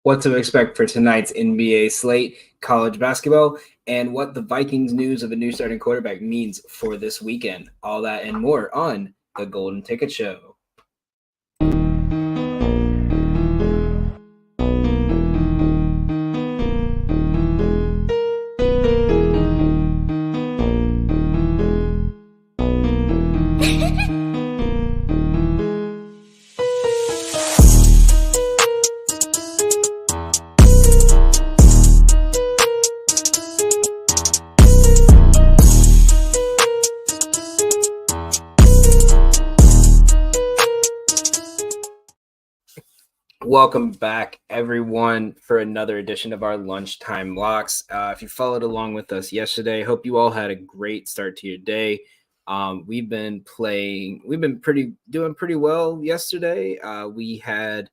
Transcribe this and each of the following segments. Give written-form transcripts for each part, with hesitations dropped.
what to expect for tonight's NBA slate, college basketball, and what the Vikings news of a new starting quarterback means for this weekend. All that and more on the Golden Ticket Show. Welcome back, everyone, for another edition of our Lunchtime Locks. If you followed along with us yesterday, hope you all had a great start to your day. We've been doing pretty well yesterday. We had,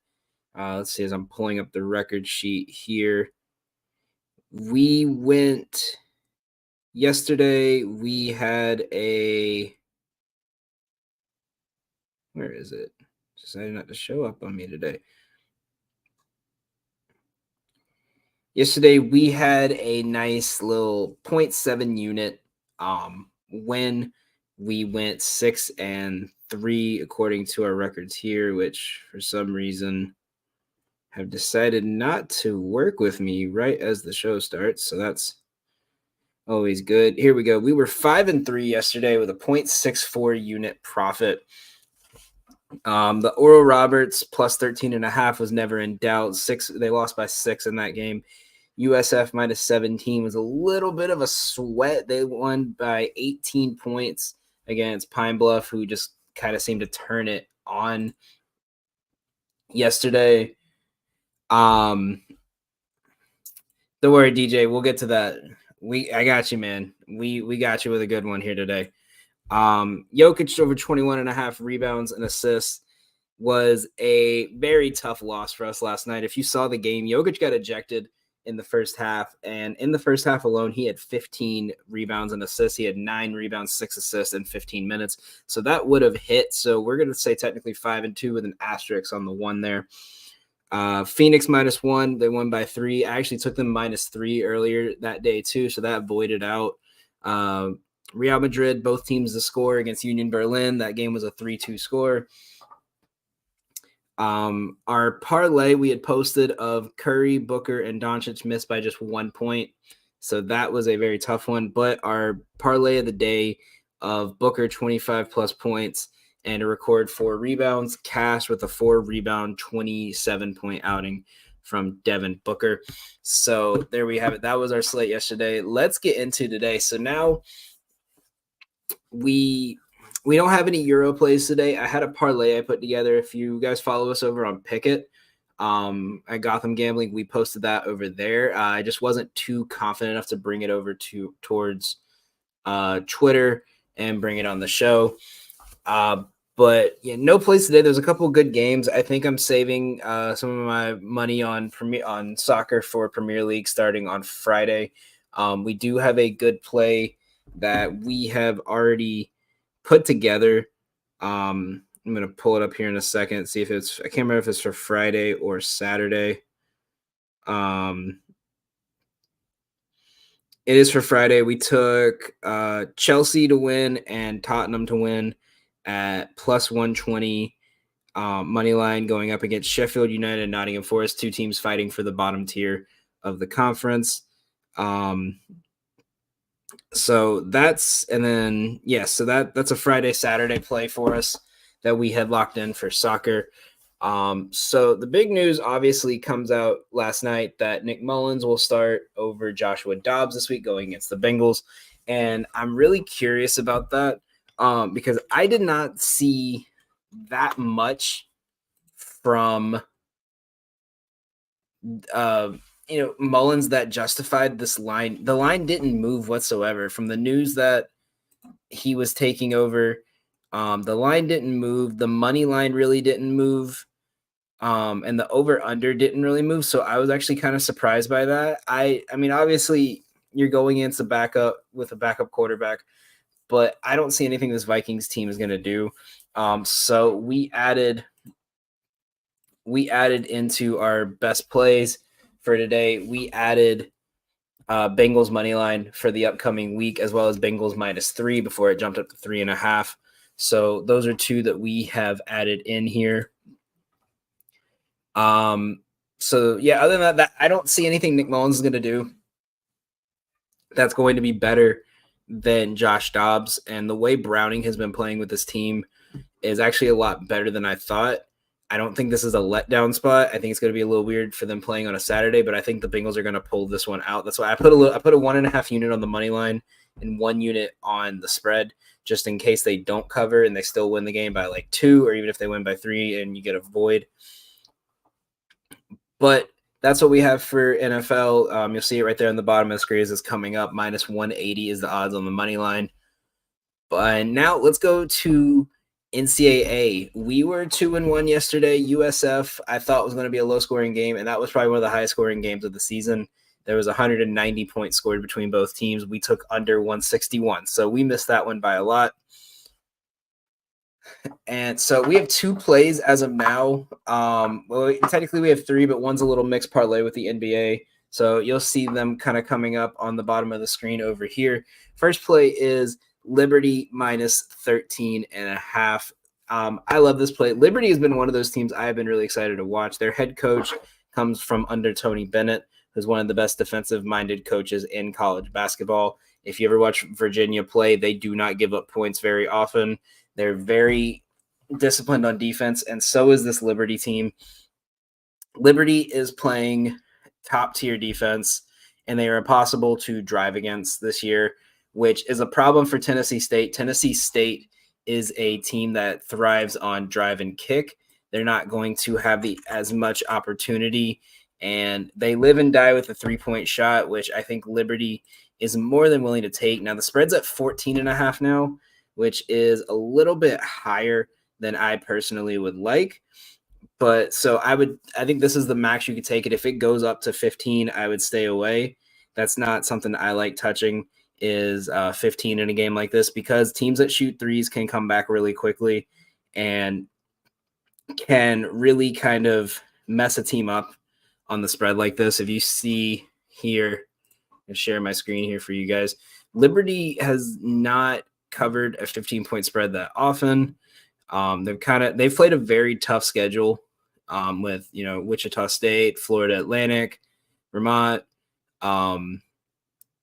let's see, as I'm pulling up the record sheet here, yesterday we had where is it? Decided not to show up on me today. Yesterday, we had a nice little 0.7 unit win. We went 6-3 according to our records here, which for some reason have decided not to work with me right as the show starts. So that's always good. Here we go. We were 5-3 yesterday with a 0.64 unit profit. The Oral Roberts plus 13.5 was never in doubt. They lost by 6 in that game. USF minus 17 was a little bit of a sweat. They won by 18 points against Pine Bluff, who just kind of seemed to turn it on yesterday. Don't worry, DJ. We'll get to that. I got you, man. We got you with a good one here today. Jokic over 21.5 rebounds and assists was a very tough loss for us last night. If you saw the game, Jokic got ejected in the first half, and in the first half alone, he had 15 rebounds and assists. He had 9 rebounds, 6 assists in 15 minutes. So that would have hit. So we're going to say technically 5-2 with an asterisk on the 1 there. Phoenix -1. They won by 3. I actually took them -3 earlier that day too, so that voided out. Real Madrid, both teams to score against Union Berlin. That game was a 3-2 score. Our parlay we had posted of Curry, Booker, and Doncic missed by just 1 point. So that was a very tough one. But our parlay of the day of Booker 25 plus points and a record 4 rebounds, cashed with a 4-rebound, 27-point outing from Devin Booker. So there we have it. That was our slate yesterday. Let's get into today. So now we don't have any Euro plays today. I had a parlay I put together. If you guys follow us over on Pickett, at Gotham Gambling, we posted that over there. I just wasn't too confident enough to bring it over towards Twitter and bring it on the show. But yeah, no plays today. There's a couple of good games. I think I'm saving some of my money on soccer for Premier League starting on Friday. We do have a good play that we have already put together. I'm going to pull it up here in a second, see if I can't remember if it's for Friday or Saturday. It is for Friday. We took Chelsea to win and Tottenham to win at plus 120 money line going up against Sheffield United and Nottingham Forest, 2 teams fighting for the bottom tier of the conference. So that's a Friday, Saturday play for us that we had locked in for soccer. So the big news obviously comes out last night that Nick Mullins will start over Joshua Dobbs this week going against the Bengals. And I'm really curious about that because I did not see that much from Mullins that justified this line. The line didn't move whatsoever from the news that he was taking over. The line didn't move. The money line really didn't move. And the over-under didn't really move. So I was actually kind of surprised by that. I mean, obviously you're going against a backup quarterback, but I don't see anything this Vikings team is going to do. So we added we added into our best plays for today. We added Bengals money line for the upcoming week, as well as Bengals -3 before it jumped up to 3.5. So those are two that we have added in here. So yeah, other than that, I don't see anything Nick Mullins is going to do that's going to be better than Josh Dobbs. And the way Browning has been playing with this team is actually a lot better than I thought. I don't think this is a letdown spot. I think it's going to be a little weird for them playing on a Saturday, but I think the Bengals are going to pull this one out. That's why I put a 1.5 unit on the money line and 1 unit on the spread, just in case they don't cover and they still win the game by like 2, or even if they win by 3 and you get a void. But that's what we have for NFL. You'll see it right there on the bottom of the screen as it's coming up. -180 is the odds on the money line. But now let's go to NCAA. We were 2-1 yesterday. USF, I thought was going to be a low-scoring game, and that was probably one of the highest-scoring games of the season. There was 190 points scored between both teams. We took under 161, so we missed that one by a lot. And so we have 2 plays as of now. Well, technically we have 3, but one's a little mixed parlay with the NBA. So you'll see them kind of coming up on the bottom of the screen over here. First play is Liberty -13.5. I love this play. Liberty has been one of those teams I have been really excited to watch. Their head coach comes from under Tony Bennett, who's one of the best defensive-minded coaches in college basketball. If you ever watch Virginia play, they do not give up points very often. They're very disciplined on defense, and so is this Liberty team. Liberty is playing top-tier defense, and they are impossible to drive against this year, which is a problem for Tennessee State. Tennessee State is a team that thrives on drive and kick. They're not going to have as much opportunity, and they live and die with a three-point shot, which I think Liberty is more than willing to take. Now, the spread's at 14.5 now, which is a little bit higher than I personally would like. But so I think this is the max you could take it. If it goes up to 15, I would stay away. That's not something I like touching, is 15 in a game like this, because teams that shoot threes can come back really quickly and can really kind of mess a team up on the spread like this. If you see here, I'll share my screen here for you guys. Liberty has not covered a 15-point spread that often. They've played a very tough schedule with Wichita State, Florida Atlantic, Vermont.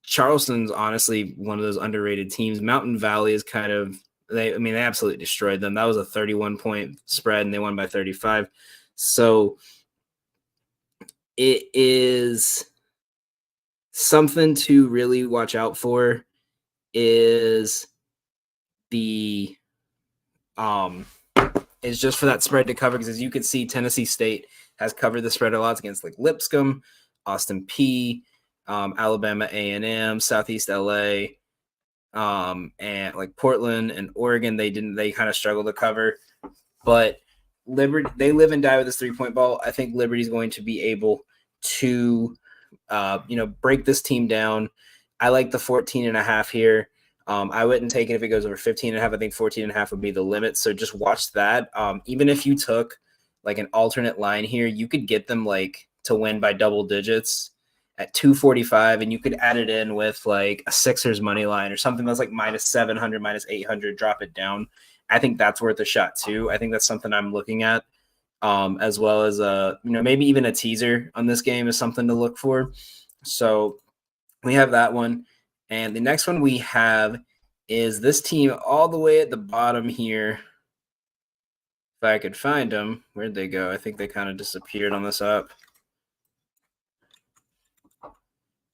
Charleston's honestly one of those underrated teams. Mountain Valley is they absolutely destroyed them. That was a 31-point spread and they won by 35. So it is something to really watch out for, is is just for that spread to cover, because as you can see, Tennessee State has covered the spread a lot against like Lipscomb, Austin P, Alabama A&M, Southeast LA, and like Portland and Oregon. They kind of struggle to cover, but Liberty, they live and die with this 3-point ball. I think Liberty's going to be able to break this team down. I like the 14.5 here. I wouldn't take it if it goes over 15.5. I think 14.5 would be the limit. So just watch that. Even if you took like an alternate line here, you could get them like to win by double digits at 245, and you could add it in with like a Sixers money line or something that's like -700, -800, drop it down. I think that's worth a shot too. I think that's something I'm looking at, as well as maybe even a teaser on this game is something to look for. So we have that one. And the next one we have is this team all the way at the bottom here. If I could find them, where'd they go? I think they kind of disappeared on this app.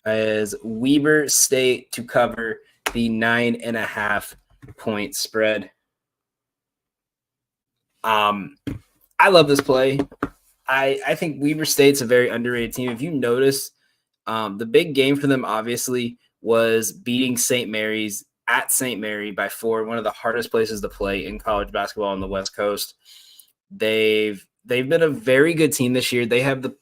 Is Weber State to cover the 9.5-point spread. I love this play. I think Weber State's a very underrated team. If you notice, the big game for them obviously was beating St. Mary's at St. Mary by 4, one of the hardest places to play in college basketball on the West Coast. They've been a very good team this year. They have the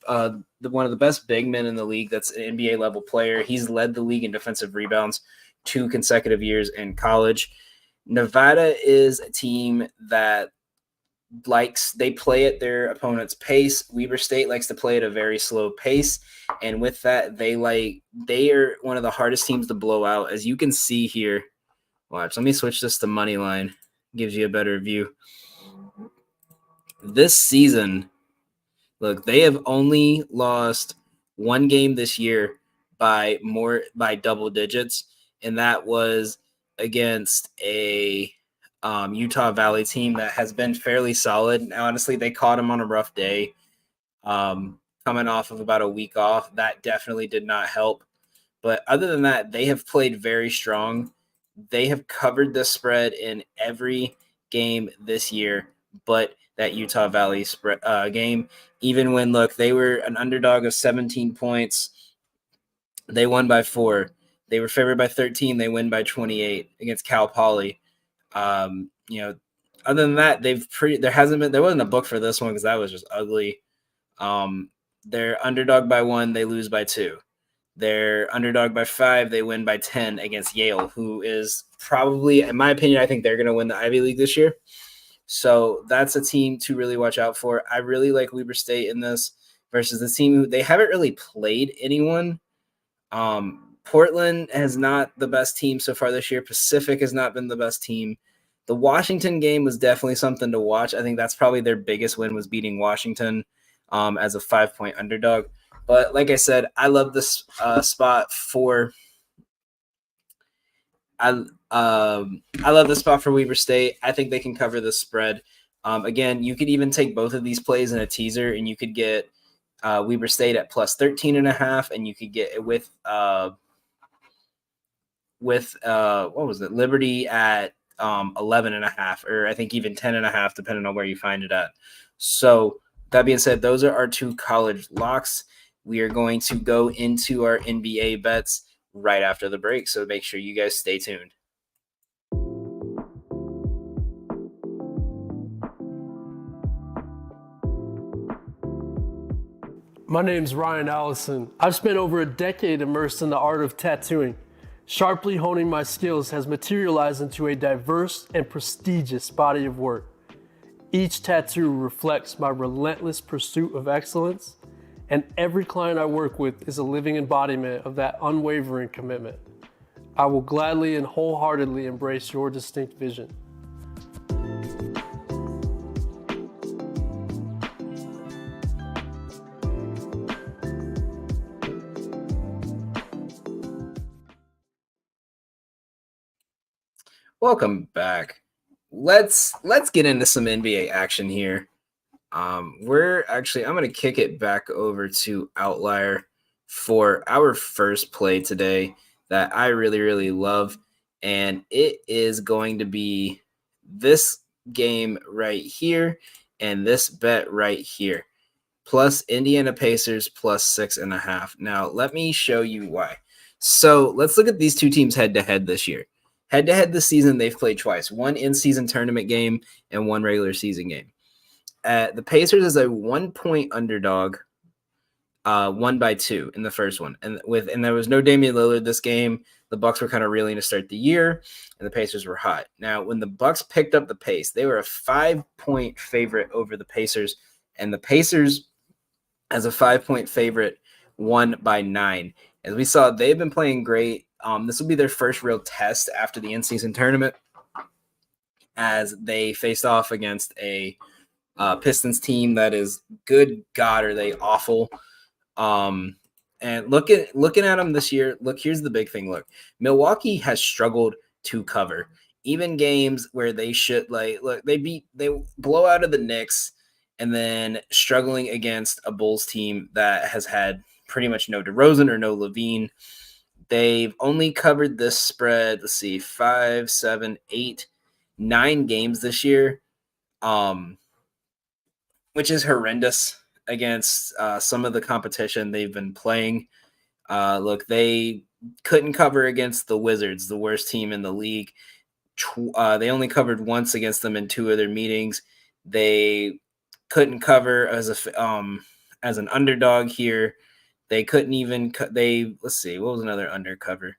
one of the best big men in the league. That's an NBA level player. He's led the league in defensive rebounds 2 consecutive years in college. Nevada is a team that they play at their opponent's pace. Weber State likes to play at a very slow pace, and with that, they are one of the hardest teams to blow out. As you can see here, watch. Let me switch this to money line. Gives you a better view. This season, look, they have only lost one game this year by double digits, and that was against a Utah Valley team that has been fairly solid. Now, honestly, they caught them on a rough day, coming off of about a week off. That definitely did not help. But other than that, they have played very strong. They have covered the spread in every game this year, but that Utah Valley game. Even when, look, they were an underdog of 17 points, they won by 4. They were favored by 13. They win by 28 against Cal Poly. Other than that, there wasn't a book for this one because that was just ugly. They're underdog by 1. They lose by 2. They're underdog by 5. They win by 10 against Yale, who is probably, in my opinion, I think they're going to win the Ivy League this year. So that's a team to really watch out for. I really like Weber State in this versus the team who they haven't really played anyone. Portland has not the best team so far this year. Pacific has not been the best team. The Washington game was definitely something to watch. I think that's probably their biggest win was beating Washington as a 5-point underdog. But like I said, I love this spot for I love this spot for Weber State. I think they can cover the spread. Again, you could even take both of these plays in a teaser, and you could get Weber State at plus 13.5, and you could get it with what was it? Liberty at 11.5, or I think even 10.5, depending on where you find it at. So that being said, those are our 2 college locks. We are going to go into our NBA bets right after the break, so make sure you guys stay tuned. My name's Ryan Allison. I've spent over a decade immersed in the art of tattooing. Sharply honing my skills has materialized into a diverse and prestigious body of work. Each tattoo reflects my relentless pursuit of excellence, and every client I work with is a living embodiment of that unwavering commitment. I will gladly and wholeheartedly embrace your distinct vision. Welcome back. Let's get into some NBA action here. I'm going to kick it back over to Outlier for our first play today that I really, really love. And it is going to be this game right here and this bet right here. Plus Indiana Pacers plus 6.5. Now, let me show you why. So let's look at these two teams head to head this year. Head to head this season, they've played twice, one in-season tournament game and one regular season game. The Pacers is a 1-point underdog, 1 by 2 in the first one, and there was no Damian Lillard this game. The Bucks were kind of reeling to start the year, and the Pacers were hot. Now, when the Bucks picked up the pace, they were a 5-point favorite over the Pacers, and the Pacers, as a 5-point favorite, won by 9. As we saw, they've been playing great. This will be their first real test after the in-season tournament, as they faced off against a Pistons team that is, good God, are they awful. And looking at them this year, look, here's the big thing. Look, Milwaukee has struggled to cover. Even games where they should, they blow out of the Knicks and then struggling against a Bulls team that has had pretty much no DeRozan or no Levine. They've only covered this spread, 5, 7, 8, 9 games this year, which is horrendous against some of the competition they've been playing. Look, they couldn't cover against the Wizards, the worst team in the league. They only covered once against them in 2 of their meetings. They couldn't cover as an underdog here. They couldn't even what was another undercover?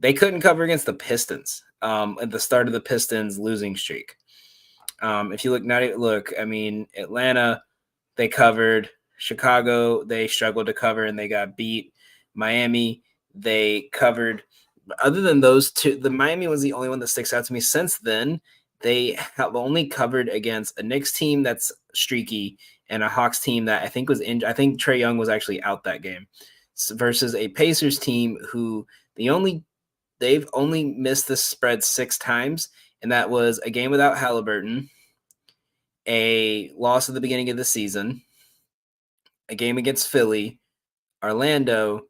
They couldn't cover against the Pistons at the start of the Pistons losing streak. If you look, I mean, Atlanta, they covered. Chicago, they struggled to cover and they got beat. Miami, they covered. Other than those two, the Miami was the only one that sticks out to me. Since then, they have only covered against a Knicks team that's streaky and a Hawks team that I think was injured. I think Trae Young was actually out that game versus a Pacers team who they've only missed the spread 6 times, and that was a game without Halliburton, a loss at the beginning of the season, a game against Philly, Orlando,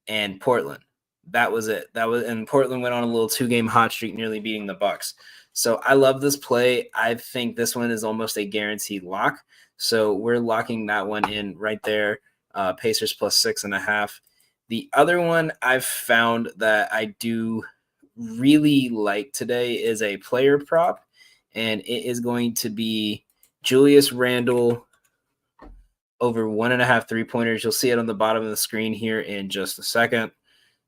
and Portland. That was it. And Portland went on a little 2-game hot streak, nearly beating the Bucks. So I love this play. I think this one is almost a guaranteed lock. So we're locking that one in right there. Pacers plus 6.5. The other one I've found that I do really like today is a player prop, and it is going to be Julius Randle over 1.5 3-pointers. You'll see it on the bottom of the screen here in just a second.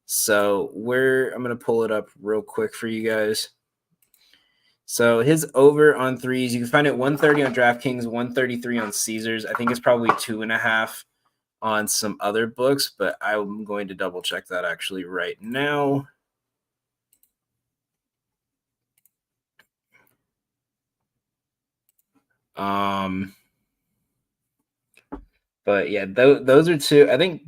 So I'm going to pull it up real quick for you guys. So his over on threes, you can find it 130 on DraftKings, 133 on Caesars. I think it's probably 2.5 on some other books, but I'm going to double check that actually right now. But yeah, those are two. I think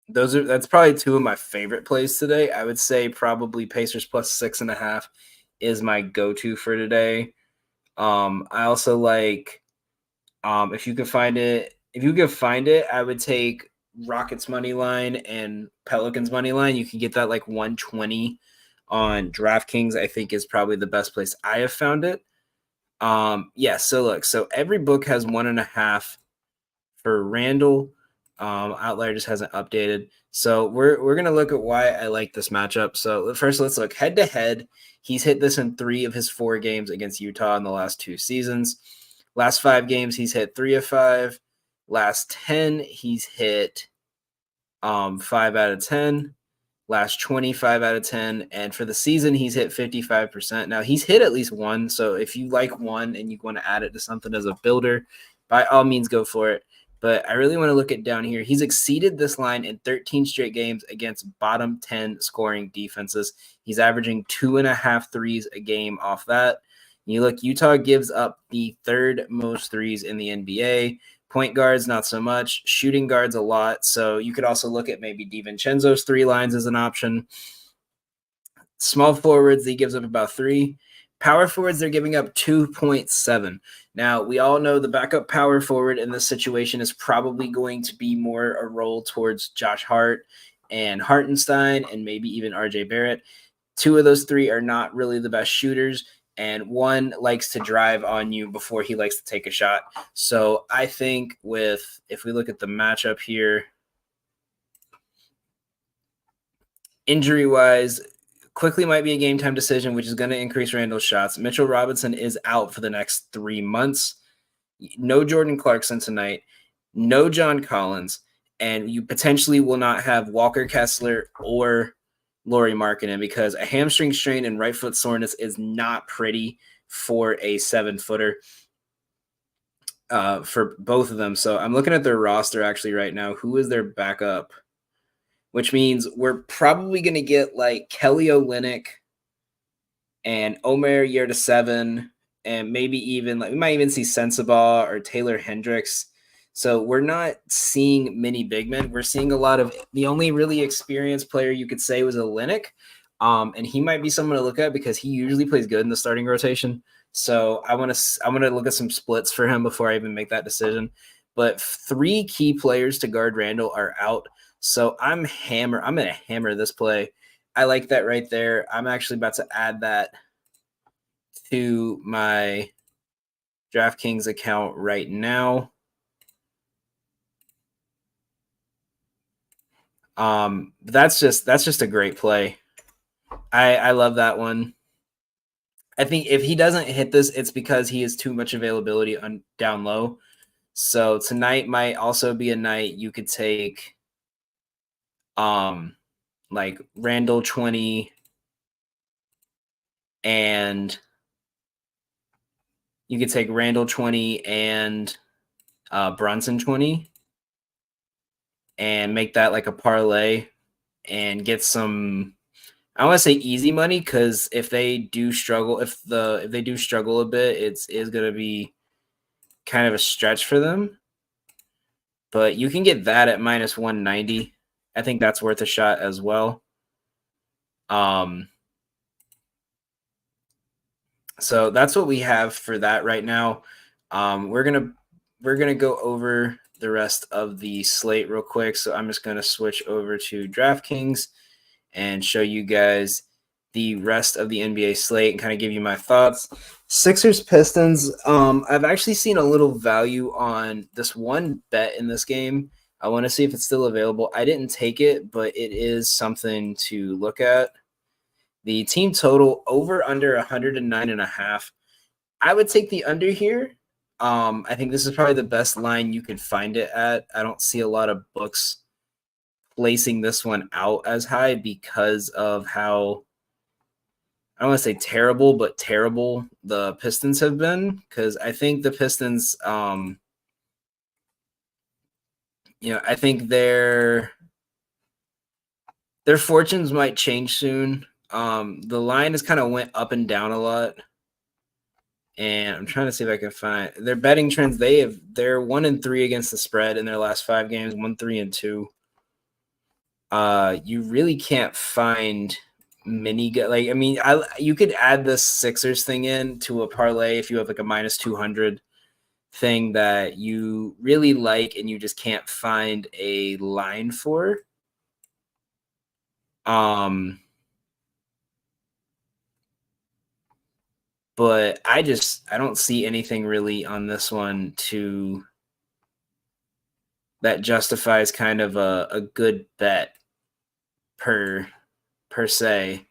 that's probably two of my favorite plays today. I would say probably Pacers plus 6.5 is my go-to for today. I also like if you could find it, I would take Rockets money line and Pelicans money line. You can get that like 120 on DraftKings. I think is probably the best place I have found it. Yeah. So look, so every book has 1.5 for Randall. Outlier just hasn't updated. So we're gonna look at why I like this matchup. So first, let's look head to head. He's hit this in 3 of his 4 games against Utah in the last 2 seasons. Last 5 games, he's hit 3 of 5. Last 10, he's hit 5 out of 10. Last 25 out of 10. And for the season, he's hit 55%. Now, he's hit at least one. So if you like one and you want to add it to something as a builder, by all means, go for it. But I really want to look at down here. He's exceeded this line in 13 straight games against bottom 10 scoring defenses. He's averaging 2.5 threes a game off that. You look, Utah gives up the 3rd most threes in the NBA. Point guards, not so much. Shooting guards, a lot. So you could also look at maybe DiVincenzo's 3 lines as an option. Small forwards, he gives up about 3. Power forwards, they're giving up 2.7. Now, we all know the backup power forward in this situation is probably going to be more a role towards Josh Hart and Hartenstein and maybe even RJ Barrett. 2 of those 3 are not really the best shooters, and one likes to drive on you before he likes to take a shot. So I think if we look at the matchup here, injury-wise, quickly might be a game time decision, which is going to increase Randall's shots. Mitchell Robinson is out for the next 3 months. No Jordan Clarkson tonight. No John Collins. And you potentially will not have Walker Kessler or Lauri Markkanen because a hamstring strain and right foot soreness is not pretty for a 7-footer for both of them. So I'm looking at their roster actually right now. Who is their backup? Which means we're probably going to get like Kelly Olynyk and Omer Yurtseven, and maybe even we might even see Sensabaugh or Taylor Hendricks. So we're not seeing many big men. We're seeing a lot of the only really experienced player you could say was Olynyk, and he might be someone to look at because he usually plays good in the starting rotation. So I want to look at some splits for him before I even make that decision. But 3 key players to guard Randall are out. So I'm going to hammer this play. I like that right there. I'm actually about to add that to my DraftKings account right now. That's just a great play. I love that one. I think if he doesn't hit this, it's because he has too much availability on down low. So tonight might also be a night you could take like Randall 20 and you could take Randall 20 and Brunson 20 and make that like a parlay and get some, I want to say easy money, because if they do struggle, if they do struggle a bit, it's going to be kind of a stretch for them. But you can get that at minus 190. I think that's worth a shot as well. So that's what we have for that right now. We're gonna go over the rest of the slate real quick. So I'm just gonna switch over to DraftKings and show you guys the rest of the NBA slate and kind of give you my thoughts. Sixers Pistons. I've actually seen a little value on this one bet in this game. I want to see if it's still available. I didn't take it, but it is something to look at. The team total over under 109.5. I would take the under here. I think this is probably the best line you could find it at. I don't see a lot of books placing this one out as high because of how, I don't want to say terrible, but terrible the Pistons have been. Because I think the Pistons, I think their fortunes might change soon. The line has kind of went up and down a lot. And I'm trying to see if I can find their betting trends. They're 1-3 against the spread in their last 5 games, 1-3-2. You really can't find many you could add this Sixers thing in to a parlay if you have like a minus 200 thing that you really like and you just can't find a line for. But I don't see anything really on this one that justifies kind of a good bet per se.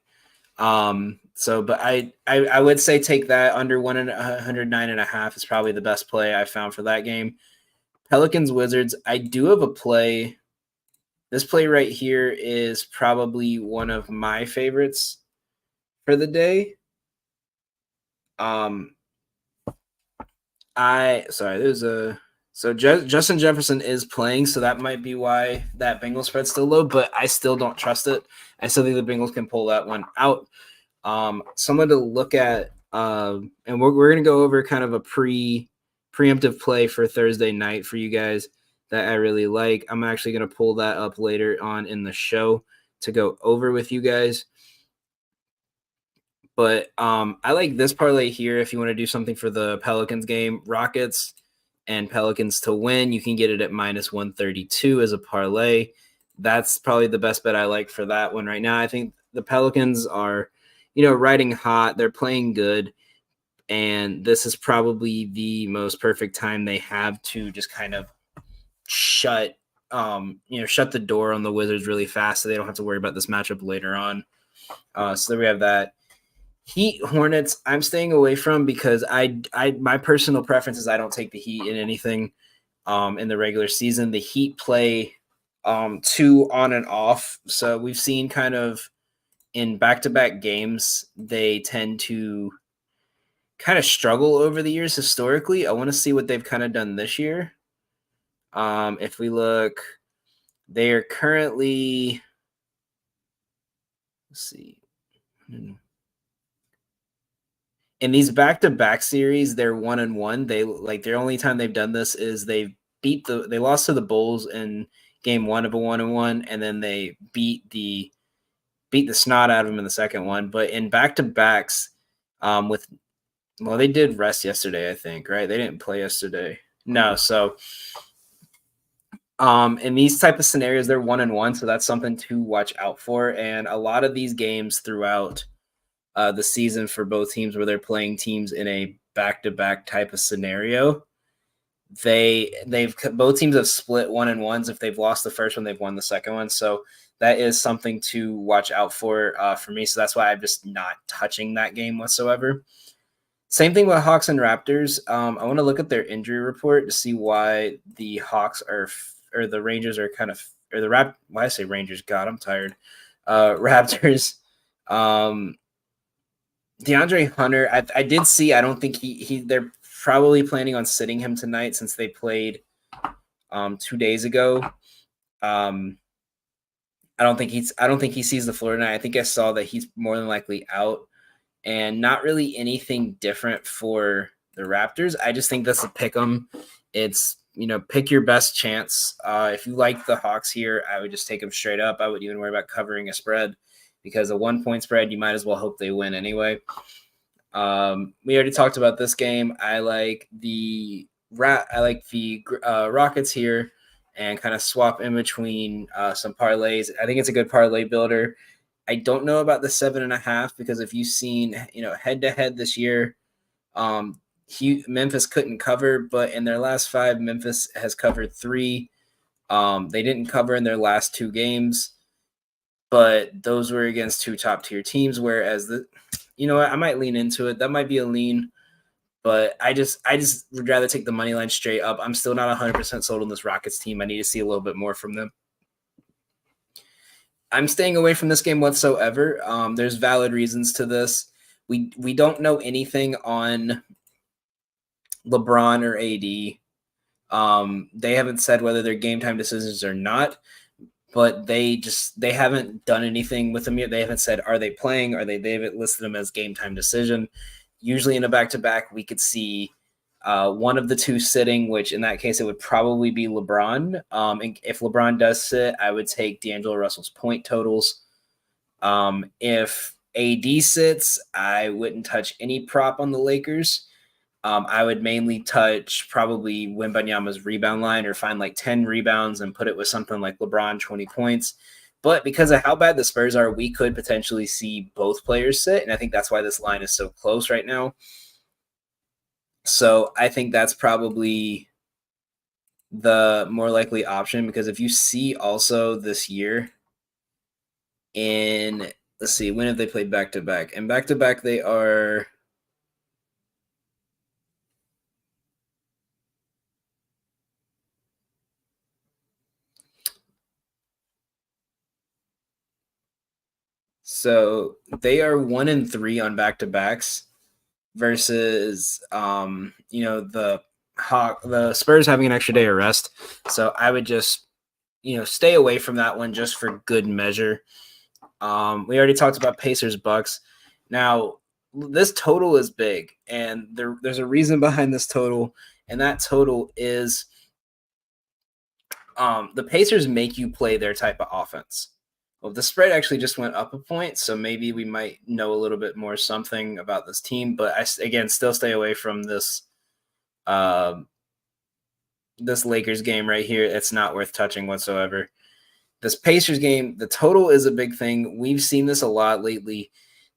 But I would say take that under 109.5 is probably the best play I found for that game. Pelicans Wizards. I do have a play. This play right here is probably one of my favorites for the day. Justin Jefferson is playing, so that might be why that Bengals spread's still low, but I still don't trust it. I still think the Bengals can pull that one out. Someone to look at, and we're going to go over kind of a preemptive play for Thursday night for you guys that I really like. I'm actually going to pull that up later on in the show to go over with you guys. But I like this parlay here if you want to do something for the Pelicans game. Rockets and Pelicans to win. You can get it at minus 132 as a parlay. That's probably the best bet I like for that one right now. I think the Pelicans are, riding hot. They're playing good. And this is probably the most perfect time they have to just kind of shut the door on the Wizards really fast so they don't have to worry about this matchup later on. So there we have that. Heat Hornets, I'm staying away from because my personal preference is I don't take the Heat in anything in the regular season. The Heat play 2 on and off. So we've seen kind of in back-to-back games, they tend to kind of struggle over the years historically. I want to see what they've kind of done this year. If we look, they are currently, let's see. In these back-to-back series, they're 1-1. Their only time they've done this is they lost to the Bulls in game 1 of a 1-1, and then they beat the snot out of them in the second one. But in back-to-backs, they did rest yesterday, I think, right? They didn't play yesterday. No, so in these type of scenarios, they're 1-1, so that's something to watch out for. And a lot of these games throughout the season for both teams where they're playing teams in a back-to-back type of scenario, both teams have split 1-1s. If they've lost the first one, they've won the second one. So that is something to watch out for me. So that's why I'm just not touching that game whatsoever. Same thing with Hawks and Raptors. I want to look at their injury report to see why the Hawks or the Rangers are kind of, or the why I say Rangers, God, I'm tired. Raptors. DeAndre Hunter, I did see, I don't think they're probably planning on sitting him tonight since they played 2 days ago. I don't think he sees the floor tonight. I think I saw that he's more than likely out, and not really anything different for the Raptors. I just think that's a pick 'em. It's, pick your best chance. If you like the Hawks here, I would just take them straight up. I wouldn't even worry about covering a spread, because a 1-point spread, you might as well hope they win anyway. We already talked about this game. I like the Rockets here, and kind of swap in between some parlays. I think it's a good parlay builder. I don't know about the 7.5, because if you've seen, head to head this year, Memphis couldn't cover, but in their last 5, Memphis has covered 3. They didn't cover in their last 2 games, but those were against 2 top tier teams. Whereas I might lean into it. That might be a lean, but I just would rather take the money line straight up. I'm still not 100% sold on this Rockets team. I need to see a little bit more from them. I'm staying away from this game whatsoever. There's valid reasons to this. We don't know anything on LeBron or AD. They haven't said whether they're game time decisions or not, but they haven't done anything with them yet. They haven't said, are they playing? They haven't listed them as game time decision. Usually in a back-to-back, we could see one of the 2 sitting, which in that case, it would probably be LeBron. And if LeBron does sit, I would take D'Angelo Russell's point totals. If AD sits, I wouldn't touch any prop on the Lakers. I would mainly touch probably Wembanyama's rebound line, or find like 10 rebounds and put it with something like LeBron 20 points. But because of how bad the Spurs are, we could potentially see both players sit, and I think that's why this line is so close right now. So I think that's probably the more likely option, because if you see also this year let's see, when have they played back-to-back? And back-to-back, they are... So they are 1-3 on back-to-backs, versus the Spurs having an extra day of rest. So I would just stay away from that one just for good measure. We already talked about Pacers Bucks. Now this total is big, and there's a reason behind this total, and that total is the Pacers make you play their type of offense. Well, the spread actually just went up a point, so maybe we might know a little bit more something about this team. But again, still stay away from this this Lakers game right here. It's not worth touching whatsoever. This Pacers game, the total is a big thing. We've seen this a lot lately.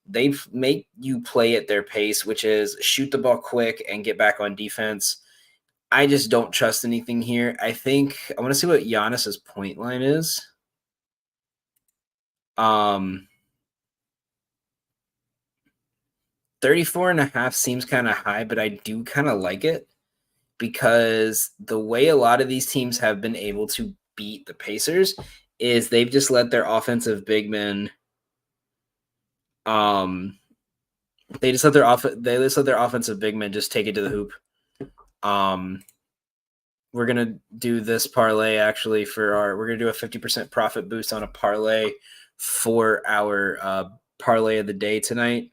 They make you play at their pace, which is shoot the ball quick and get back on defense. I just don't trust anything here. I want to see what Giannis's point line is. 34.5 seems kind of high, but I do kind of like it, because the way a lot of these teams have been able to beat the Pacers is they've just let their offensive big men they just let their offensive big men just take it to the hoop. We're gonna do this parlay actually we're gonna do a 50% profit boost on a parlay for our parlay of the day tonight.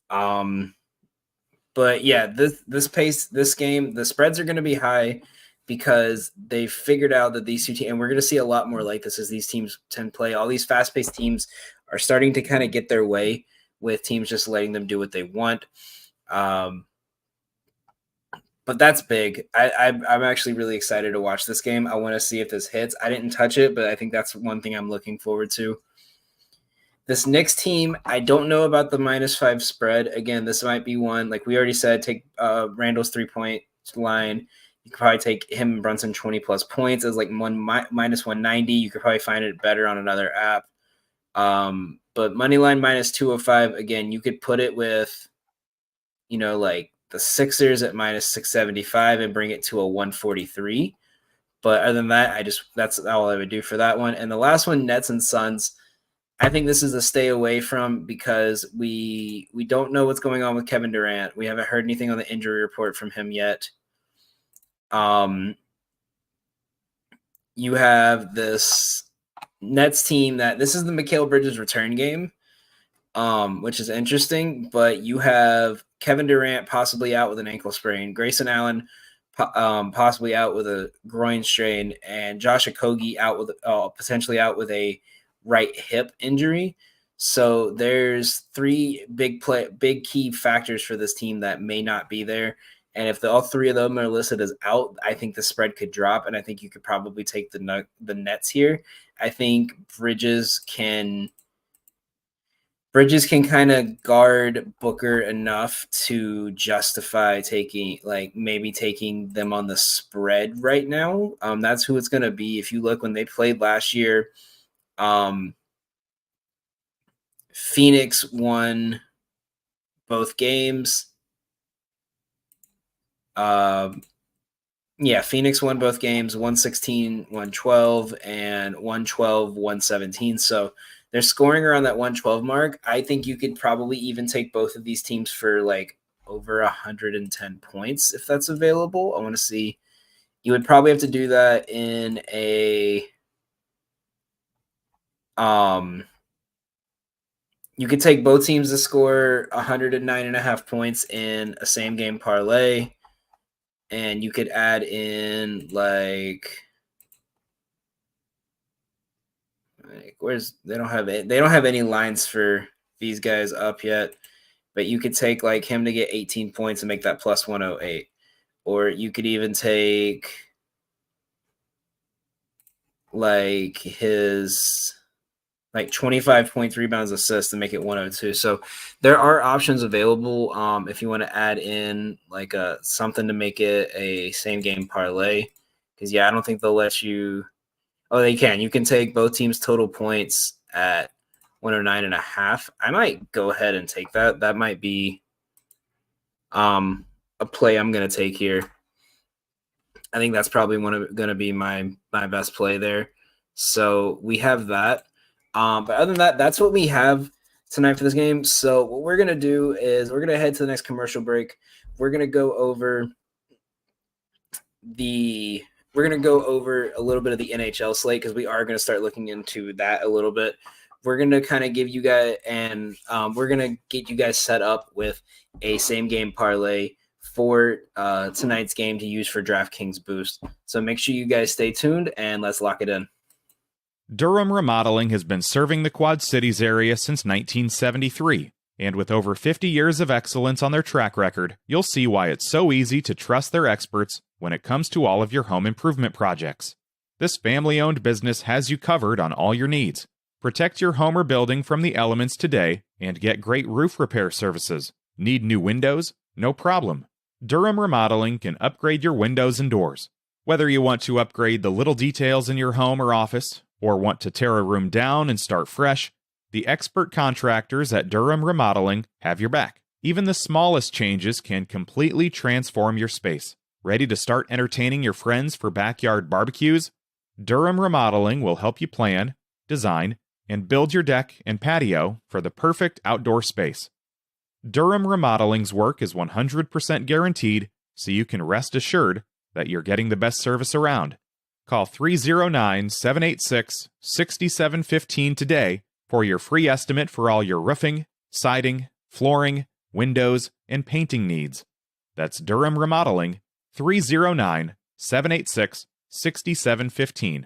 But yeah, this game, the spreads are going to be high, because they figured out that these 2 teams, and we're going to see a lot more like this as these teams tend to play. All these fast-paced teams are starting to kind of get their way, with teams just letting them do what they want. But that's big. I'm actually really excited to watch this game. I want to see if this hits. I didn't touch it, but I think that's one thing I'm looking forward to. This Knicks team, I don't know about the -5 spread. Again, this might be one, like we already said, take Randall's 3-point line. You could probably take him and Brunson 20+ points as like -190. You could probably find it better on another app. But money line -205. Again, you could put it with, like the Sixers at -675 and bring it to a 143. But other than that, that's all I would do for that one. And the last one, Nets and Suns. I think this is a stay away from because we don't know what's going on with Kevin Durant. We haven't heard anything on the injury report from him yet. You have this Nets team that this is the Mikal Bridges return game, which is interesting. But you have Kevin Durant possibly out with an ankle sprain, Grayson Allen possibly out with a groin strain, and Josh Okogie out with potentially out with a right hip injury. So there's three big key factors for this team that may not be there. And if all three of them are listed as out, I think the spread could drop, and I think you could probably take the Nets here. I think Bridges can kind of guard Booker enough to justify maybe taking them on the spread right now. That's who it's going to be. If you look when they played last year, Phoenix won both games. Phoenix won both games, 116-112 and 112-117. So they're scoring around that 112 mark. I think you could probably even take both of these teams for like over 110 points if that's available. I want to see. You would probably have to do that in a you could take both teams to score 109.5 points in a same game parlay. And you could add in they don't have any lines for these guys up yet, but you could take like him to get 18 points and make that plus 108, or you could even take like his 25 points, rebounds, assists and make it 102. So there are options available if you want to add in like something to make it a same game parlay. Because I don't think they'll let you. Oh, they can. You can take both teams' total points at 109.5. I might go ahead and take that. That might be a play I'm going to take here. I think that's probably going to be my best play there. So we have that. But other than that, that's what we have tonight for this game. So what we're going to do is we're going to head to the next commercial break. We're going to go over a little bit of the NHL slate because we are going to start looking into that a little bit. We're going to kind of give you guys we're going to get you guys set up with a same game parlay for tonight's game to use for DraftKings Boost. So make sure you guys stay tuned and let's lock it in. Durham Remodeling has been serving the Quad Cities area since 1973, and with over 50 years of excellence on their track record, you'll see why it's so easy to trust their experts when it comes to all of your home improvement projects. This family-owned business has you covered on all your needs. Protect your home or building from the elements today and get great roof repair services. Need new windows? No problem. Durham Remodeling can upgrade your windows and doors. Whether you want to upgrade the little details in your home or office, or want to tear a room down and start fresh, the expert contractors at Durham Remodeling have your back. Even the smallest changes can completely transform your space. Ready to start entertaining your friends for backyard barbecues? Durham Remodeling will help you plan, design, and build your deck and patio for the perfect outdoor space. Durham Remodeling's work is 100% guaranteed, so you can rest assured that you're getting the best service around. Call 309-786-6715 today for your free estimate for all your roofing, siding, flooring, windows, and painting needs. That's Durham Remodeling, 309-786-6715.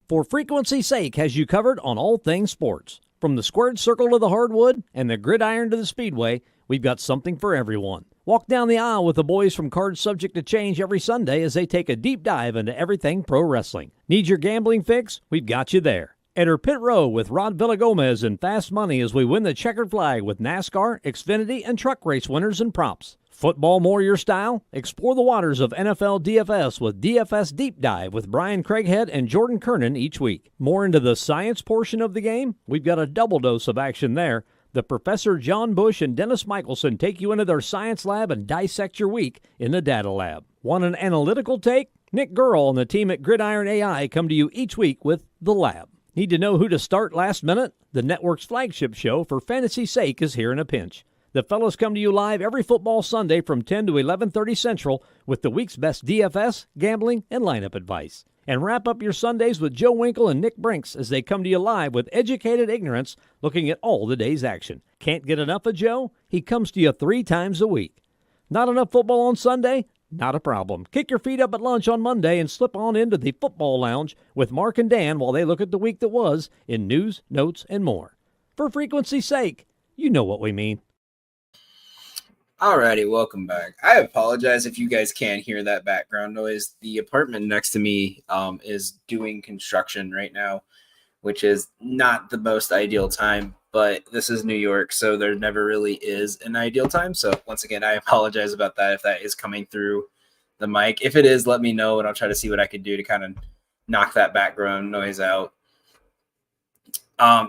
For frequency's sake has you covered on all things sports. From the squared circle to the hardwood and the gridiron to the speedway, we've got something for everyone. Walk down the aisle with the boys from Cards Subject to Change every Sunday as they take a deep dive into everything pro wrestling. Need your gambling fix? We've got you there. Enter Pit Row with Rod Villagomez and Fast Money as we win the checkered flag with NASCAR, Xfinity, and truck race winners and props. Football more your style? Explore the waters of NFL DFS with DFS Deep Dive with Brian Craighead and Jordan Kernan each week. More into the science portion of the game? We've got a double dose of action there. The Professor John Bush and Dennis Michelson take you into their science lab and dissect your week in the data lab. Want an analytical take? Nick Gurl and the team at Gridiron AI come to you each week with The Lab. Need to know who to start last minute? The network's flagship show, For Fantasy's Sake, is here in a pinch. The fellas come to you live every football Sunday from 10 to 11:30 Central with the week's best DFS, gambling, and lineup advice. And wrap up your Sundays with Joe Winkle and Nick Brinks as they come to you live with educated ignorance looking at all the day's action. Can't get enough of Joe? He comes to you 3 times a week. Not enough football on Sunday? Not a problem. Kick your feet up at lunch on Monday and slip on into the football lounge with Mark and Dan while they look at the week that was in news, notes, and more. For frequency's sake, you know what we mean. Alrighty, welcome back. I apologize if you guys can't hear that background noise. The apartment next to me is doing construction right now, which is not the most ideal time, but this is New York, so there never really is an ideal time. So once again, I apologize about that if that is coming through the mic. If it is, let me know, and I'll try to see what I could do to kind of knock that background noise out.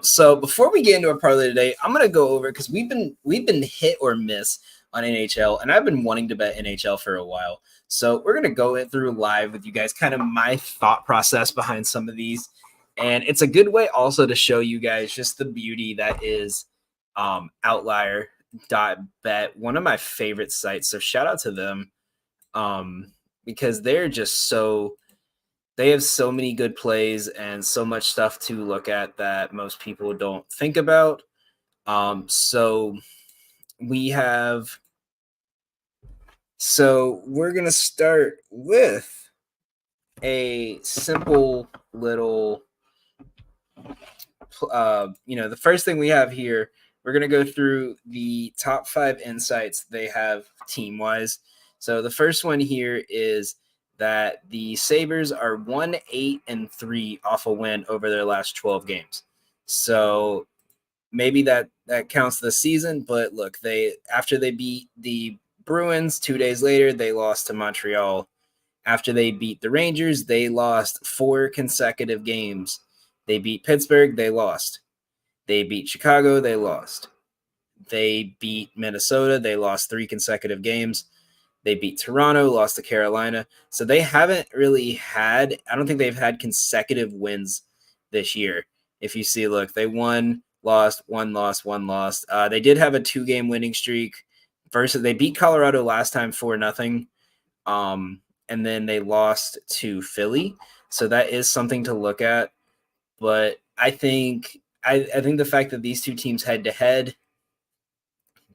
So before we get into our parlay today, I'm gonna go over because we've been hit or miss on NHL, and I've been wanting to bet NHL for a while. So we're gonna go through live with you guys, kind of my thought process behind some of these. And it's a good way also to show you guys just the beauty that is outlier.bet, one of my favorite sites. So shout out to them because they're just they have so many good plays and so much stuff to look at that most people don't think about. So we're going to start with a simple little the first thing we have here, we're going to go through the top 5 insights they have team-wise. So the first one here is that the Sabres are 1-8-3 off a win over their last 12 games. So maybe that counts the season, but look, after they beat the Bruins 2 days later, they lost to Montreal. After they beat the Rangers, they lost 4 consecutive games. They beat Pittsburgh, they lost. They beat Chicago, they lost. They beat Minnesota, they lost 3 consecutive games. They beat Toronto, lost to Carolina. So they haven't really I don't think they've had consecutive wins this year. If you see, look, they won, lost, one lost, one lost. They did have a 2-game winning streak. They beat Colorado last time 4-0. And then they lost to Philly. So that is something to look at. But I think the fact that these two teams head to head,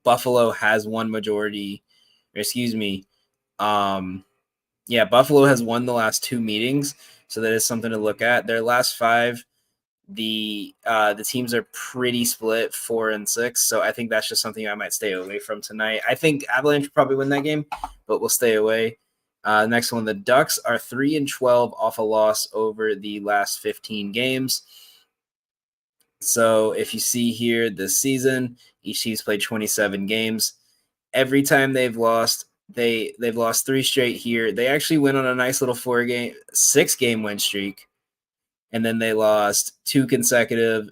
Buffalo has won majority. Buffalo has won the last 2 meetings, so that is something to look at. Their last 5, the teams are pretty split, 4-6. So I think that's just something I might stay away from tonight. I think Avalanche will probably win that game, but we'll stay away. Next one, the Ducks are 3-12 off a loss over the last 15 games. So if you see here this season, each team's played 27 games. Every time they've lost, they've lost 3 straight here. They actually went on a nice little 6-game win streak. And then they lost 2 consecutive,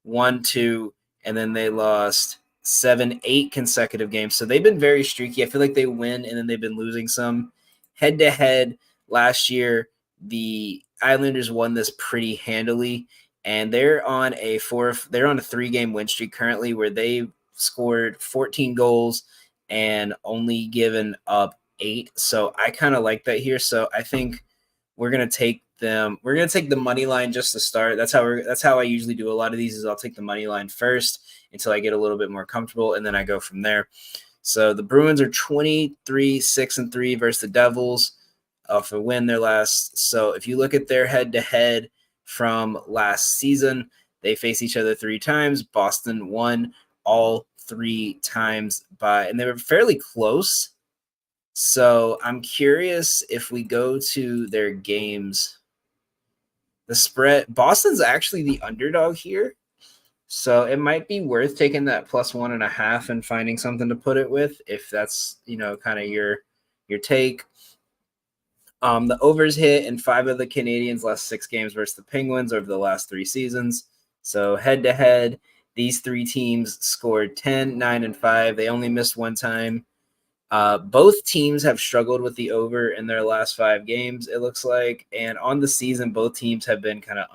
1-2, and then they lost 7-8 consecutive games. So they've been very streaky. I feel like they win and then they've been losing some. Head-to-head last year, the Islanders won this pretty handily, and they're on a 3-game win streak currently where they scored 14 goals and only given up 8. So I kind of like that here. So I think we're gonna take them. We're gonna take the money line just to start. That's how I usually do a lot of these. Is I'll take the money line first until I get a little bit more comfortable, and then I go from there. So the Bruins are 23-6-3 versus the Devils off a win their last. So if you look at their head-to-head from last season, they face each other 3 times. Boston won all 3 times and they were fairly close. So I'm curious if we go to their games. The spread, Boston's actually the underdog here. So it might be worth taking that +1.5 and finding something to put it with, if that's, kind of your take. The overs hit in 5 of the Canadians' last 6 games versus the Penguins over the last 3 seasons. So head-to-head, these 3 teams scored 10, 9, and 5. They only missed 1 time. Both teams have struggled with the over in their last 5 games, it looks like. And on the season, both teams have been kind of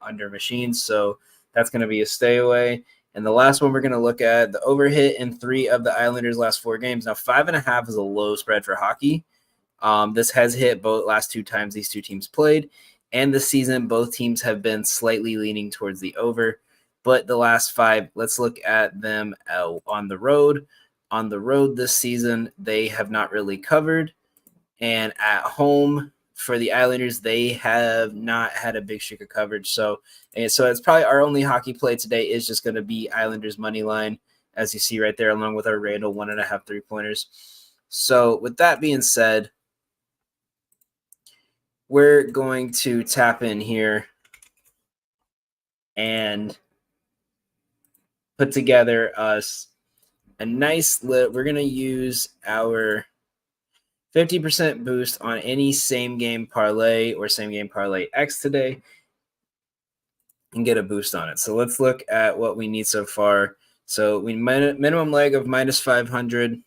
under machines. So that's going to be a stay away. And the last one we're going to look at, the over hit in 3 of the Islanders' last 4 games. Now, 5.5 is a low spread for hockey. This has hit both last 2 times these 2 teams played. And this season, both teams have been slightly leaning towards the over. But the last 5, let's look at them on the road. On the road this season, they have not really covered. And at home for the Islanders, they have not had a big streak of coverage. So it's probably our only hockey play today is just going to be Islanders money line, as you see right there, along with our Randall 1.5 3-pointers. So with that being said, we're going to tap in here and put together us a nice we're going to use our 50% boost on any same game parlay or same game parlay X today and get a boost on it. So let's look at what we need so far. So we minimum leg of minus 500.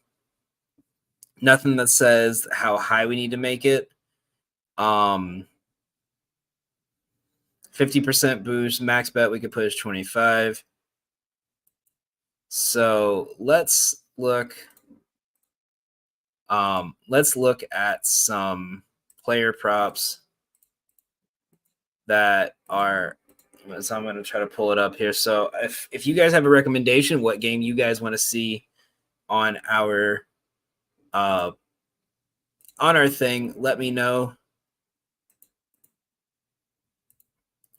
Nothing that says how high we need to make it. 50% boost, max bet we could put is 25. So let's look at some player props that are, so I'm going to try to pull it up here. So if you guys have a recommendation, what game you guys want to see on our thing, let me know.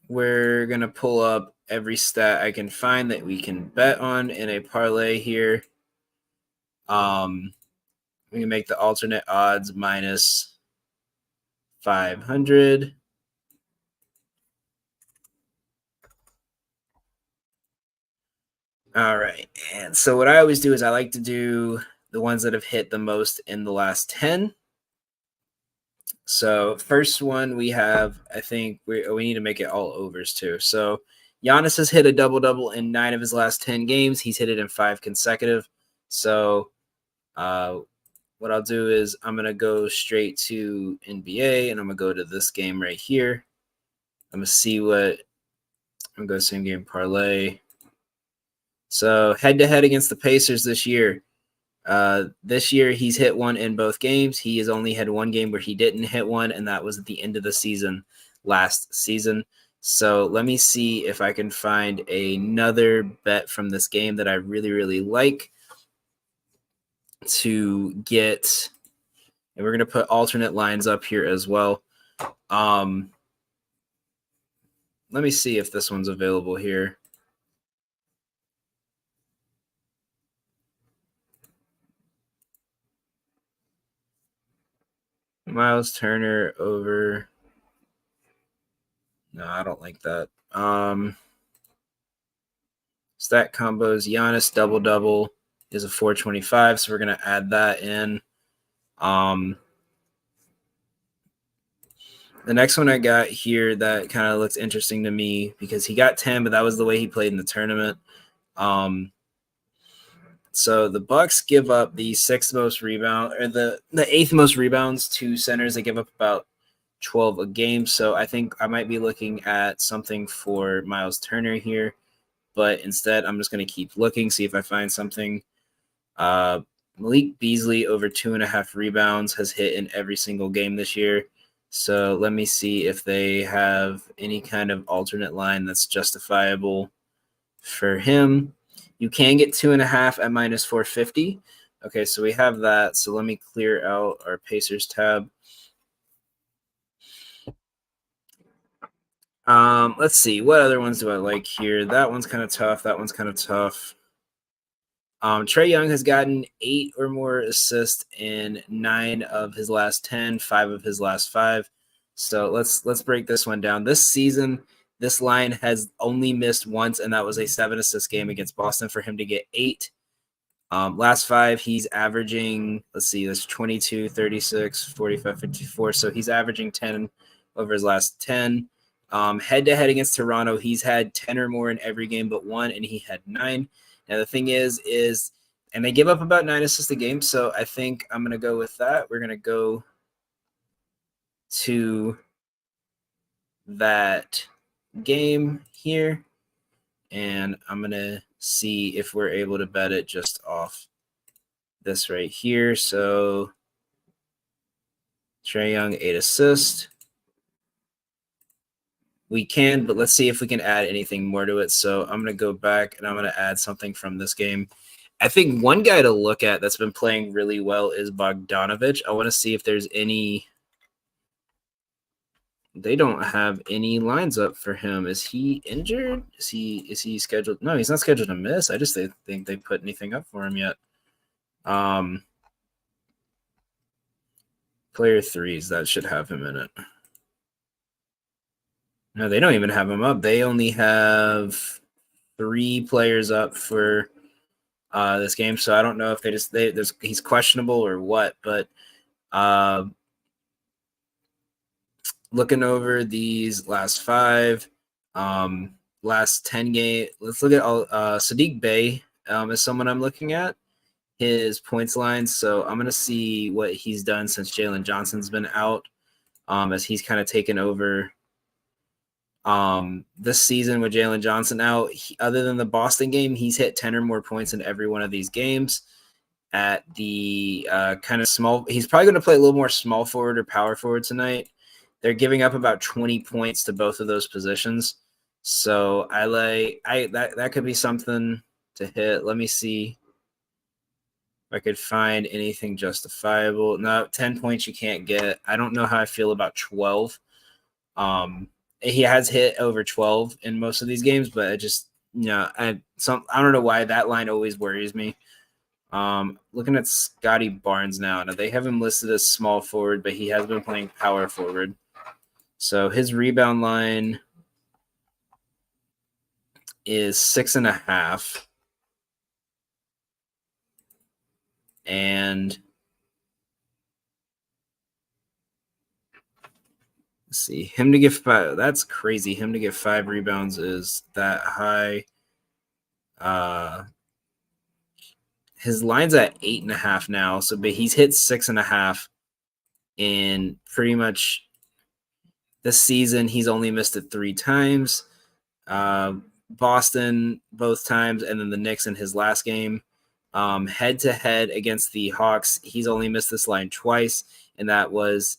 We're going to pull up every stat I can find that we can bet on in a parlay here. We can make the alternate odds minus 500. All right. And so what I always do is I like to do the ones that have hit the most in the last 10. So first one we have, I think we need to make it all overs too. So Giannis has hit a double-double in 9 of his last 10 games. He's hit it in 5 consecutive. So what I'll do is I'm going to go straight to NBA, and I'm going to go to this game right here. I'm going to see I'm going to go same game parlay. So head-to-head against the Pacers this year. This year, he's hit one in both games. He has only had one game where he didn't hit one, and that was at the end of the season last season. So let me see if I can find another bet from this game that I really, really like to get. And we're going to put alternate lines up here as well. Let me see if this one's available here. Miles Turner over. No, I don't like that. Stat combos. Giannis double-double is a 425, so we're going to add that in. The next one I got here that kind of looks interesting to me because he got 10, but that was the way he played in the tournament. So the Bucks give up the 6th most rebound, or the 8th most rebounds to centers. They give up about 12 a game. So I think I might be looking at something for Miles Turner here, but instead I'm just going to keep looking, see if I find something. Malik Beasley over 2.5 rebounds has hit in every single game this year. So let me see if they have any kind of alternate line that's justifiable for him. You can get 2.5 at minus 450. Okay, so we have that. So let me clear out our Pacers tab. Let's see. What other ones do I like here? That one's kind of tough. That one's kind of tough. Trae Young has gotten 8 or more assists in 9 of his last 10, 5 of his last 5. So let's break this one down. This season, this line has only missed once, and that was a 7-assist game against Boston for him to get 8. Last 5, he's averaging, let's see, that's 22, 36, 45, 54. So he's averaging 10 over his last 10. Head-to-head against Toronto, he's had 10 or more in every game but 1, and he had 9. Now, the thing is And they give up about 9 assists a game, so I think I'm going to go with that. We're going to go to that game here, and I'm going to see if we're able to bet it just off this right here. So Trae Young, 8 assists. We can, but let's see if we can add anything more to it. So I'm going to go back and I'm going to add something from this game. I think one guy to look at that's been playing really well is Bogdanovich. I want to see if there's any. They don't have any lines up for him. Is he injured? Is he scheduled? No, he's not scheduled to miss. I just think they put anything up for him yet. Player threes, that should have him in it. No, they don't even have him up. They only have 3 players up for this game, so I don't know if he's questionable or what. But looking over these last 5, last 10 game, let's look at all. Sadiq Bey is someone I'm looking at his points line. So I'm gonna see what he's done since Jalen Johnson's been out, as he's kind of taken over. This season with Jalen Johnson out, other than the Boston game, he's hit 10 or more points in every one of these games. At the kind of small, he's probably going to play a little more small forward or power forward tonight. They're giving up about 20 points to both of those positions, so that could be something to hit. Let me see if I could find anything justifiable. No, 10 points you can't get. I don't know how I feel about 12. He has hit over 12 in most of these games, but I don't know why that line always worries me. Looking at Scotty Barnes now they have him listed as small forward, but he has been playing power forward. So his rebound line is 6.5. And let's see, him to get 5. That's crazy. Him to get 5 rebounds is that high. His line's at 8.5 now. So, but he's hit 6.5 in pretty much this season. He's only missed it 3 times. Boston both times, and then the Knicks in his last game. Head to head against the Hawks, he's only missed this line twice, and that was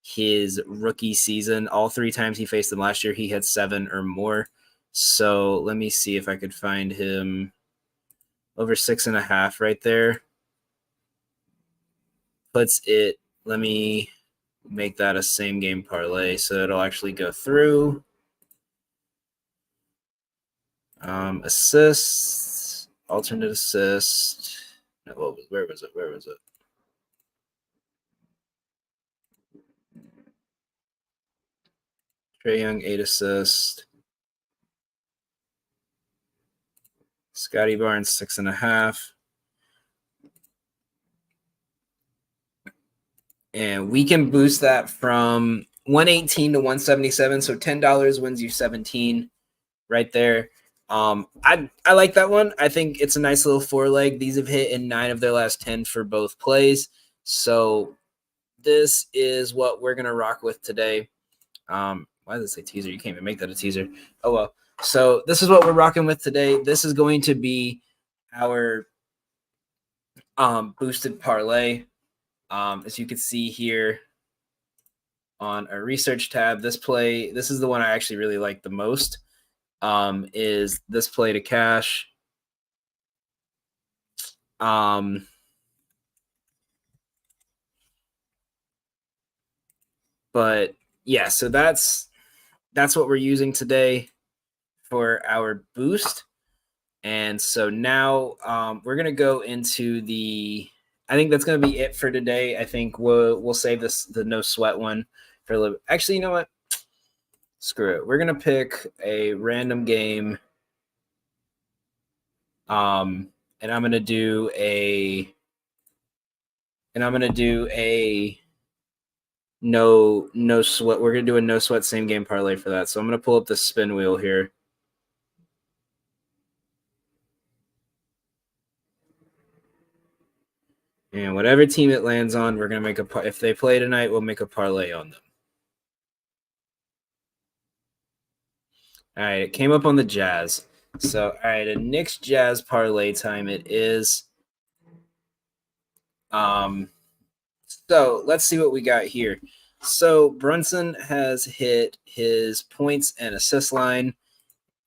his rookie season. All 3 times he faced them last year, he had 7 or more. So let me see if I could find him over 6.5 right there. Puts it, let me make that a same game parlay so it'll actually go through. Assists, alternate assist. No, where was it? Trae Young, 8 assists. Scotty Barnes, 6.5. And we can boost that from 118 to 177. So $10 wins you 17 right there. I like that one. I think it's a nice little 4-leg. These have hit in 9 of their last 10 for both plays. So this is what we're gonna rock with today. Why does it say teaser? You can't even make that a teaser. Oh well. So this is what we're rocking with today. This is going to be our boosted parlay. As you can see here on our research tab, this is the one I actually really like the most. Is this play to cash. But yeah, so that's what we're using today for our boost. And so now we're gonna go into I think that's gonna be it for today. I think we'll save the no sweat one for a little. Actually, you know what? Screw it. We're gonna pick a random game. And I'm gonna do a no sweat. We're gonna do a no sweat same game parlay for that. So I'm gonna pull up the spin wheel here. And whatever team it lands on, we're going to make if they play tonight, we'll make a parlay on them. All right, it came up on the Jazz. So, all right, a Knicks Jazz parlay time it is. So let's see what we got here. So Brunson has hit his points and assist line,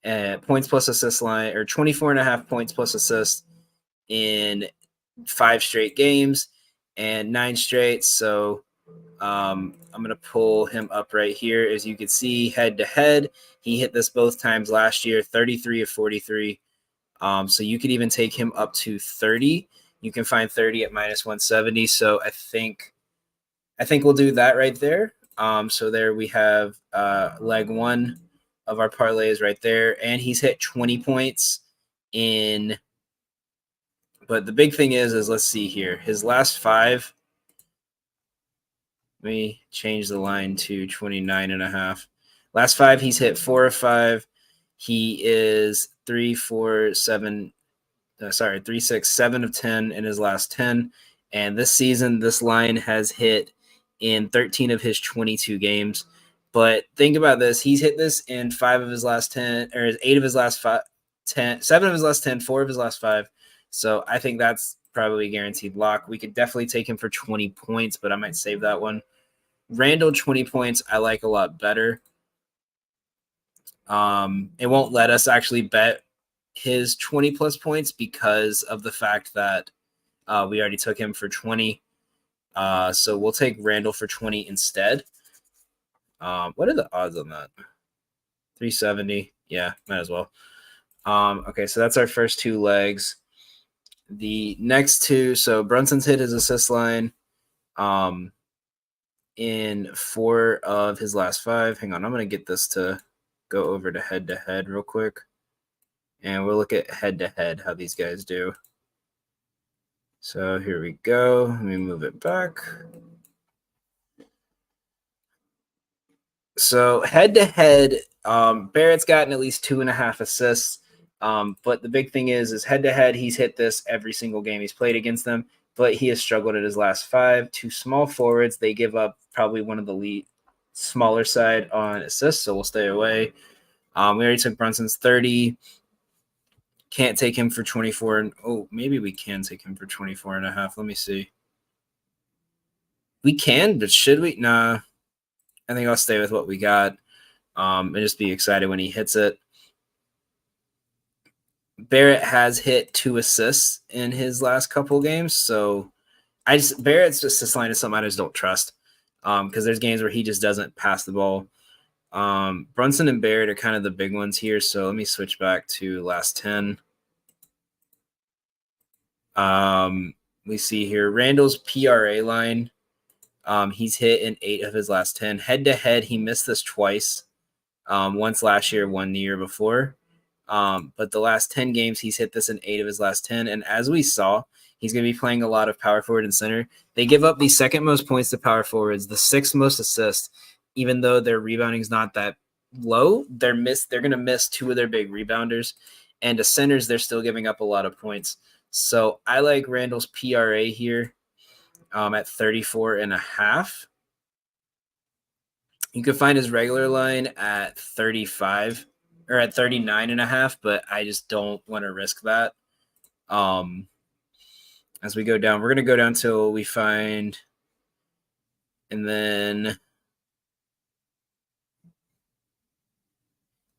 points plus assist line, or 24.5 points plus assists in 5 straight games and 9 straight. So I'm going to pull him up right here. As you can see, head to head, he hit this both times last year, 33 of 43. So you could even take him up to 30. You can find 30 at minus 170. So I think we'll do that right there. So there we have leg 1 of our parlays right there. And he's hit 20 points in. But the big thing is let's see here. His last 5. Let me change the line to 29.5. Last 5, he's hit 4 of 5. He is 3, 6, 7 of 10 in his last 10. And this season, this line has hit in 13 of his 22 games. But think about this. He's hit this in 5 of his last 10, or 8 of his last 10, 7 of his last 10, 4 of his last 5. So I think that's probably a guaranteed lock. We could definitely take him for 20 points, but I might save that one. Randall, 20 points, I like a lot better. It won't let us actually bet his 20 plus points because of the fact that we already took him for 20. So we'll take Randall for 20 instead. What are the odds on that? 370. Yeah, might as well. Okay, so that's our first 2 legs. The next 2, so Brunson's hit his assist line in 4 of his last 5. Hang on, I'm going to get this to go over to head real quick. And we'll look at head-to-head, how these guys do. So here we go. Let me move it back. So head-to-head, Barrett's gotten at least 2.5 assists. But the big thing is head-to-head, he's hit this every single game he's played against them. But he has struggled at his last 5. 2 small forwards, they give up probably one of the lead smaller side on assists, so we'll stay away. We already took Brunson's 30. Can't take him for 24. And maybe we can take him for 24.5. Let me see. We can, but should we? Nah. I think I'll stay with what we got. And just be excited when he hits it. Barrett has hit 2 assists in his last couple games. So Barrett's assist line is something I just don't trust. Because there's games where he just doesn't pass the ball. Brunson and Barrett are kind of the big ones here. So let me switch back to last 10. We see here Randall's PRA line. He's hit in 8 of his last 10. Head-to-head, he missed this twice. Once last year, one the year before. But the last 10 games, he's hit this in 8 of his last 10. And as we saw, he's going to be playing a lot of power forward and center. They give up the 2nd most points to power forwards, the 6th most assists. Even though their rebounding is not that low, they're going to miss 2 of their big rebounders. And to centers, they're still giving up a lot of points. So I like Randall's PRA here at 34.5. You can find his regular line at 35 or at 39.5, but I just don't want to risk that. As we go down, we're going to go down till we find, and then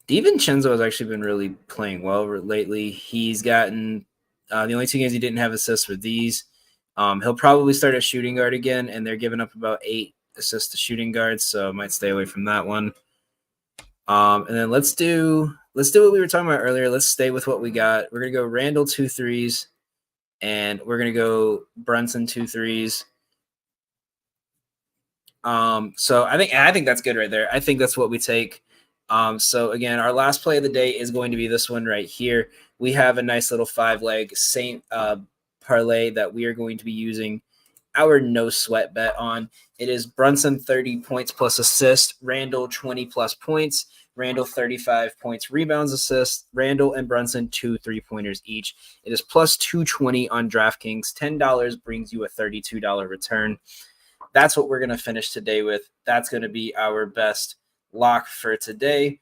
DiVincenzo has actually been really playing well lately. He's gotten the only 2 games he didn't have assists were these. He'll probably start at shooting guard again, and they're giving up about 8 assists to shooting guards, so I might stay away from that one. And then let's do what we were talking about earlier. Let's stay with what we got. We're gonna go Randall 2 threes, and we're gonna go Brunson 2 threes. So I think that's good right there. I think that's what we take. So again, our last play of the day is going to be this one right here. We have a nice little 5-leg same parlay that we are going to be using our no sweat bet on. It is Brunson 30 points plus assist, Randall 20 plus points, Randall 35 points, rebounds, assists. Randall and Brunson 2 3-pointers each. It is plus 220 on DraftKings. $10 brings you a $32 return. That's what we're going to finish today with. That's going to be our best lock for today.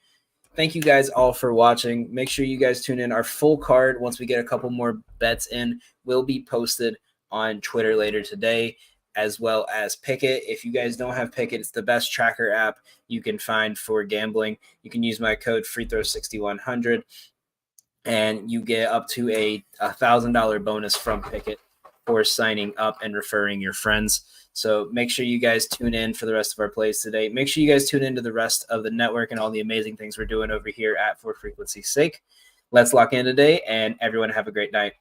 Thank you guys all for watching. Make sure you guys tune in. Our full card, once we get a couple more bets in, will be posted on Twitter later today, as well as Pick'It. If you guys don't have Pick'It, it's the best tracker app you can find for gambling. You can use my code FreeThrow6100, and you get up to a $1,000 bonus from Pick'It for signing up and referring your friends. So make sure you guys tune in for the rest of our plays today. Make sure you guys tune into the rest of the network and all the amazing things we're doing over here at For Frequency's Sake. Let's lock in today, and everyone have a great night.